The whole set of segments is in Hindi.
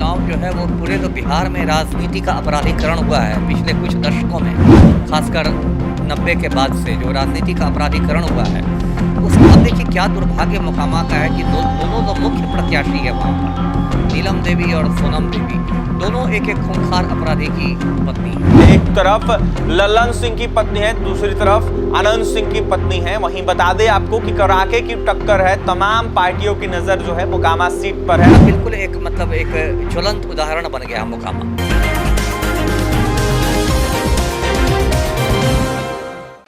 चुनाव जो है वो पूरे तो बिहार में राजनीति का अपराधीकरण हुआ है पिछले कुछ दशकों में, खासकर 90 के बाद से जो राजनीति का अपराधीकरण हुआ है उसको अब देखिए क्या दुर्भाग्य मोकामा का है कि दोनों तो मुख्य प्रत्याशी है वहाँ पर, नीलम देवी और सोनम देवी, दोनों एक एक खूंखार अपराधी की पत्नी है। एक तरफ लल्लन सिंह की पत्नी है, दूसरी तरफ अनंत सिंह की पत्नी है। वहीं बता दें आपको कि कड़ाके की टक्कर है, तमाम पार्टियों की नजर जो है मोकामा सीट पर है। बिल्कुल एक ज्वलंत उदाहरण बन गया मोकामा।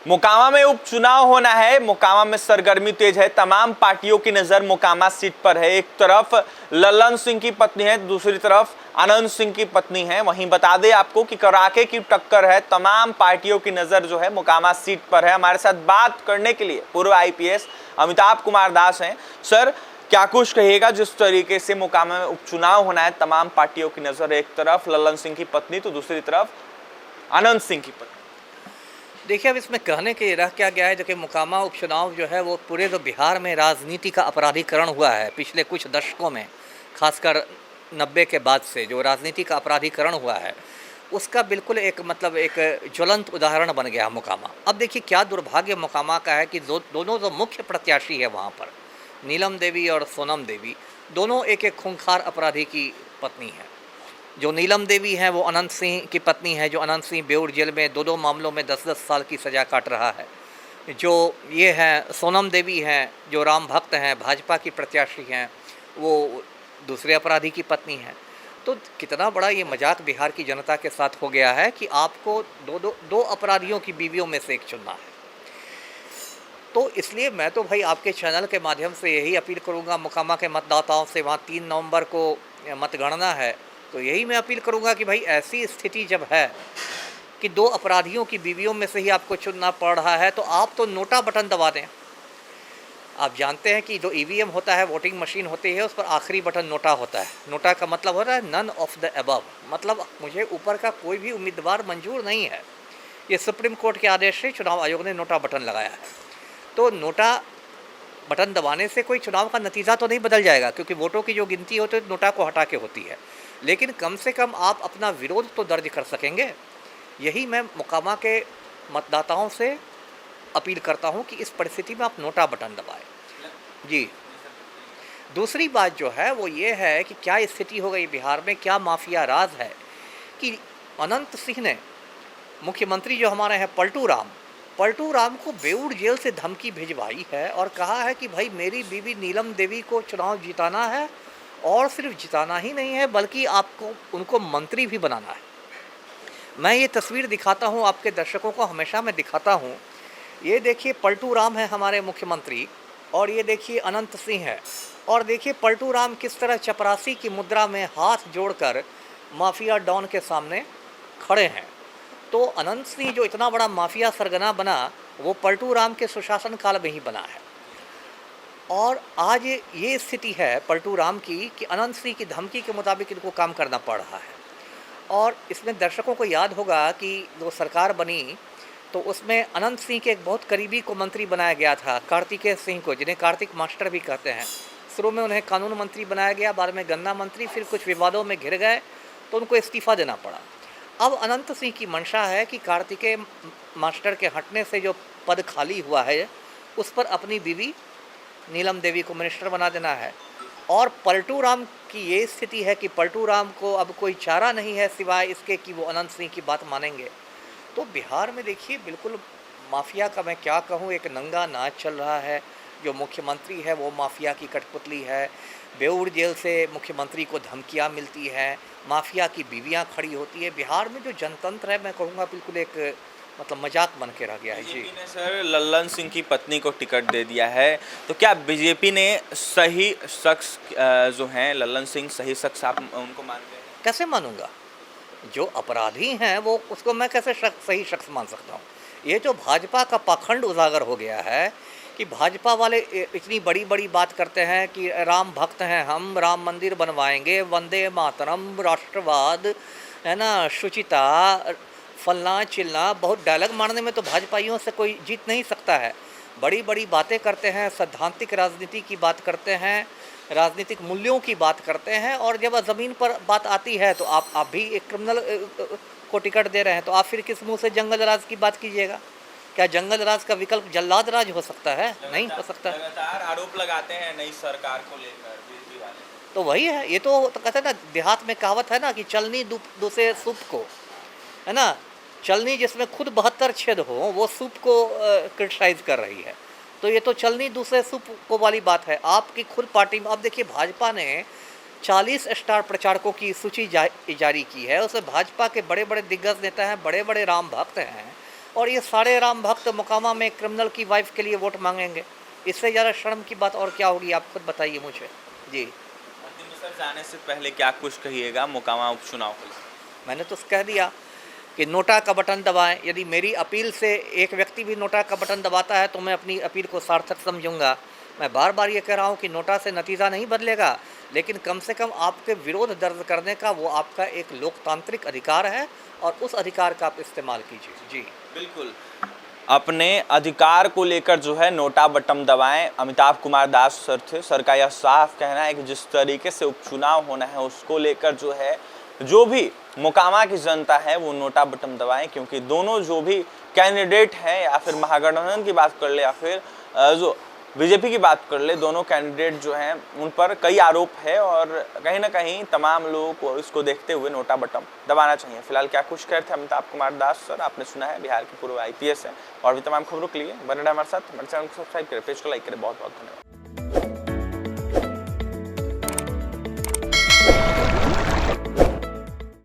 मोकामा में उपचुनाव होना है, मोकामा में सरगर्मी तेज है, तमाम पार्टियों की नजर मोकामा सीट पर है। एक तरफ लल्लन सिंह की पत्नी है, दूसरी तरफ अनंत सिंह की पत्नी है। वहीं बता दें आपको कि कड़ाके की टक्कर है, तमाम पार्टियों की नजर जो है मोकामा सीट पर है। हमारे साथ बात करने के लिए पूर्व आईपीएस अमिताभ कुमार दास हैं। सर, क्या कुछ कहिएगा जिस तरीके से मोकामा में उपचुनाव होना है, तमाम पार्टियों की नजर, एक तरफ लल्लन सिंह की पत्नी तो दूसरी तरफ अनंत सिंह की पत्नी। देखिए, अब इसमें कहने के रह क्या गया है, जो कि मोकामा उपचुनाव जो है वो पूरे तो बिहार में राजनीति का अपराधीकरण हुआ है पिछले कुछ दशकों में, खासकर 90 के बाद से जो राजनीति का अपराधीकरण हुआ है उसका बिल्कुल एक ज्वलंत उदाहरण बन गया मोकामा। अब देखिए क्या दुर्भाग्य मोकामा का है कि दोनों तो मुख्य प्रत्याशी है वहाँ पर, नीलम देवी और सोनम देवी, दोनों एक एक खूंखार अपराधी की पत्नी है। जो नीलम देवी हैं वो अनंत सिंह की पत्नी है, जो अनंत सिंह बेऊर जेल में दो मामलों में 10-10 साल की सज़ा काट रहा है। जो ये हैं सोनम देवी हैं, जो राम भक्त हैं, भाजपा की प्रत्याशी हैं, वो दूसरे अपराधी की पत्नी हैं। तो कितना बड़ा ये मजाक बिहार की जनता के साथ हो गया है कि आपको दो अपराधियों की बीवियों में से एक चुनना है। तो इसलिए मैं तो भाई आपके चैनल के माध्यम से यही अपील करूँगा मोकामा के मतदाताओं से, वहाँ 3 नवंबर को मतगणना है, तो यही मैं अपील करूंगा कि भाई ऐसी स्थिति जब है कि 2 अपराधियों की बीवियों में से ही आपको चुनना पड़ रहा है, तो आप तो नोटा बटन दबा दें। आप जानते हैं कि जो ईवीएम होता है, वोटिंग मशीन होती है, उस पर आखिरी बटन नोटा होता है। नोटा का मतलब होता है नन ऑफ द अबव, मतलब मुझे ऊपर का कोई भी उम्मीदवार मंजूर नहीं है। ये सुप्रीम कोर्ट के आदेश से चुनाव आयोग ने नोटा बटन लगाया है। तो नोटा बटन दबाने से कोई चुनाव का नतीजा तो नहीं बदल जाएगा, क्योंकि वोटों की जो गिनती होती है नोटा को हटा के होती है, लेकिन कम से कम आप अपना विरोध तो दर्ज कर सकेंगे। यही मैं मोकामा के मतदाताओं से अपील करता हूं कि इस परिस्थिति में आप नोटा बटन दबाएं। जी, दूसरी बात जो है वो ये है कि क्या स्थिति हो गई बिहार में, क्या माफिया राज है कि अनंत सिंह ने मुख्यमंत्री जो हमारे हैं पलटू राम को बेऊर जेल से धमकी भिजवाई है और कहा है कि भाई मेरी बीवी नीलम देवी को चुनाव जिताना है, और सिर्फ जिताना ही नहीं है बल्कि आपको उनको मंत्री भी बनाना है। मैं ये तस्वीर दिखाता हूँ आपके दर्शकों को, हमेशा मैं दिखाता हूँ। ये देखिए पलटू राम है हमारे मुख्यमंत्री, और ये देखिए अनंत सिंह है, और देखिए पलटू राम किस तरह चपरासी की मुद्रा में हाथ जोड़कर माफिया डॉन के सामने खड़े हैं। तो अनंत सिंह जो इतना बड़ा माफिया सरगना बना, वो पलटू राम के सुशासन काल में ही बना है। और आज ये स्थिति है पलटू राम की कि अनंत सिंह की धमकी के मुताबिक इनको काम करना पड़ रहा है। और इसमें दर्शकों को याद होगा कि जो सरकार बनी तो उसमें अनंत सिंह के एक बहुत करीबी को मंत्री बनाया गया था, कार्तिकेय सिंह को, जिन्हें कार्तिक मास्टर भी कहते हैं। शुरू में उन्हें कानून मंत्री बनाया गया, बाद में गन्ना मंत्री, फिर कुछ विवादों में घिर गए तो उनको इस्तीफा देना पड़ा। अब अनंत सिंह की मंशा है कि कार्तिकेय मास्टर के हटने से जो पद खाली हुआ है उस पर अपनी बीवी नीलम देवी को मिनिस्टर बना देना है। और पलटू राम की ये स्थिति है कि पलटू राम को अब कोई चारा नहीं है सिवाय इसके कि वो अनंत सिंह की बात मानेंगे। तो बिहार में देखिए बिल्कुल माफिया का, मैं क्या कहूँ, एक नंगा नाच चल रहा है। जो मुख्यमंत्री है वो माफिया की कठपुतली है, बेऊर जेल से मुख्यमंत्री को धमकियाँ मिलती हैं, माफिया की बीवियाँ खड़ी होती है। बिहार में जो जनतंत्र है, मैं कहूँगा बिल्कुल एक मजाक बन के रह गया है। जी ने सर लल्लन सिंह की पत्नी को टिकट दे दिया है, तो क्या बीजेपी ने सही शख्स जो हैं लल्लन सिंह, सही शख्स आप उनको मानते हैं? कैसे मानूंगा? जो अपराधी हैं वो, उसको मैं कैसे सही शख्स मान सकता हूँ? ये जो भाजपा का पाखंड उजागर हो गया है कि भाजपा वाले इतनी बड़ी बड़ी बात करते हैं कि राम भक्त हैं हम, राम मंदिर बनवाएंगे, वंदे मातरम, राष्ट्रवाद, है ना, शुचिता, फलना चिलना, बहुत डायलॉग मारने में तो भाजपाइयों से कोई जीत नहीं सकता है। बड़ी बड़ी बातें करते हैं, सैद्धांतिक राजनीति की बात करते हैं, राजनीतिक मूल्यों की बात करते हैं, और जब ज़मीन पर बात आती है तो आप भी एक क्रिमिनल को टिकट दे रहे हैं, तो आप फिर किस मुंह से जंगल राज की बात कीजिएगा? क्या जंगल राज का विकल्प जल्लाद राज हो सकता है? नहीं हो सकता। लगातार आरोप लगाते हैं नई सरकार को लेकर बीजेपी वाले। तो वही है, ये तो कहते हैं ना, देहात में कहावत है ना कि चलनी दूसरे सूप को, है ना, चलनी जिसमें खुद 72 छेद हो वो सूप को क्रिटिसाइज कर रही है। तो ये तो चलनी दूसरे सूप को वाली बात है। आपकी खुद पार्टी में अब देखिए, भाजपा ने 40 स्टार प्रचारकों की सूची जारी की है। उसमें भाजपा के बड़े बड़े दिग्गज नेता हैं, बड़े बड़े राम भक्त हैं, और ये सारे राम भक्त मोकामा में क्रिमिनल की वाइफ के लिए वोट मांगेंगे। इससे ज़्यादा शर्म की बात और क्या होगी? आप खुद बताइए मुझे। जी, सर जाने से पहले क्या कुछ कहिएगा मोकामा उपचुनाव को लेकर? मैंने तो कह दिया कि नोटा का बटन दबाएं। यदि मेरी अपील से एक व्यक्ति भी नोटा का बटन दबाता है तो मैं अपनी अपील को सार्थक समझूंगा। मैं बार बार ये कह रहा हूँ कि नोटा से नतीजा नहीं बदलेगा, लेकिन कम से कम आपके विरोध दर्ज करने का वो आपका एक लोकतांत्रिक अधिकार है, और उस अधिकार का आप इस्तेमाल कीजिए। जी बिल्कुल, अपने अधिकार को लेकर जो है नोटा बटन दबाएं। अमिताभ कुमार दास सर थे, सर का यह साफ कहना है कि जिस तरीके से उपचुनाव होना है उसको लेकर जो है जो भी मोकामा की जनता है वो नोटा बटन दबाएं, क्योंकि दोनों जो भी कैंडिडेट हैं, या फिर महागठबंधन की बात कर ले या फिर जो बीजेपी की बात कर ले, दोनों कैंडिडेट जो हैं उन पर कई आरोप है, और कहीं ना कहीं तमाम लोगों को इसको देखते हुए नोटा बटन दबाना चाहिए। फिलहाल क्या कुछ कह रहे थे अमिताभ कुमार दास सर, आपने सुना है, बिहार के पूर्व IPS है। और भी तमाम खबरों के लिए बने रहे हमारे साथ, हमारे चैनल को सब्सक्राइब करें, पेज को लाइक करें। बहुत बहुत धन्यवाद।